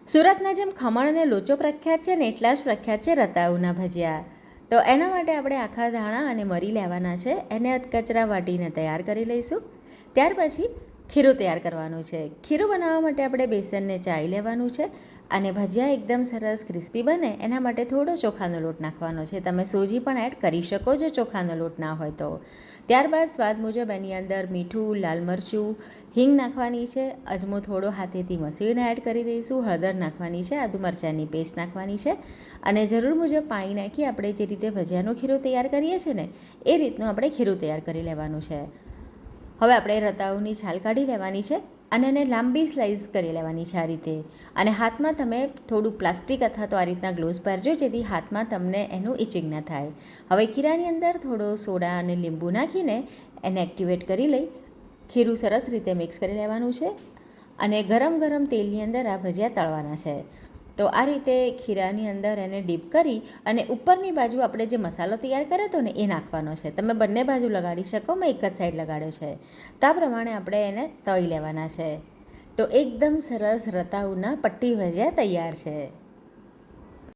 સુરતના જેમ ખમણ અને લોચો પ્રખ્યાત છે ને એટલા જ પ્રખ્યાત છે રતાઉના ભજીયા. તો એના માટે આપણે આખા ધાણા અને મરી લેવાના છે, એને અધકચરા વાટીને તૈયાર કરી લઈશું. ત્યાર પછી ખીરું તૈયાર કરવાનું છે. ખીરું બનાવવા માટે આપણે બેસનને ચાળી લેવાનું છે અને ભજીયા એકદમ સરસ ક્રિસ્પી બને એના માટે થોડો ચોખાનો લોટ નાખવાનો છે. તમે સોજી પણ એડ કરી શકો જો ચોખાનો લોટ ના હોય તો. ત્યારબાદ સ્વાદ મુજબ એની અંદર મીઠું, લાલ મરચું, હિંગ નાખવાની છે, અજમો થોડો હાથેથી મસળીને એડ કરી દઈશું, હળદર નાખવાની છે, આદુ મરચાંની પેસ્ટ નાખવાની છે અને જરૂર મુજબ પાણી નાખી આપણે જે રીતે ભજીયાનું ખીરું તૈયાર કરીએ છીએ ને એ રીતનું આપણે ખીરું તૈયાર કરી લેવાનું છે. હવે આપણે રતાઉની છાલ કાઢી લેવાની છે અને એને લાંબી સ્લાઇસ કરી લેવાની છે આ રીતે. અને હાથમાં તમે થોડું પ્લાસ્ટિક અથવા તો આ રીતના ગ્લોવ્સ પહેરજો જેથી હાથમાં તમને એનું ઇચિંગ ના થાય. હવે ખીરાની અંદર થોડો સોડા અને લીંબુ નાખીને એને એક્ટિવેટ કરી લઈ ખીરું સરસ રીતે મિક્સ કરી લેવાનું છે અને ગરમ ગરમ તેલની અંદર આ ભજીયા તળવાના છે. તો આ રીતે ખીરાની અંદર એને ડીપ કરી અને ઉપરની બાજુ આપણે જે મસાલો તૈયાર કર્યો હતો ને એ નાખવાનો છે. તમે બંને બાજુ લગાડી શકો, મેં એક જ સાઈડ લગાડ્યો છે. તો આ પ્રમાણે આપણે એને તળી લેવાના છે. તો એકદમ સરસ રતાઉના પટ્ટી ભજીયા તૈયાર છે.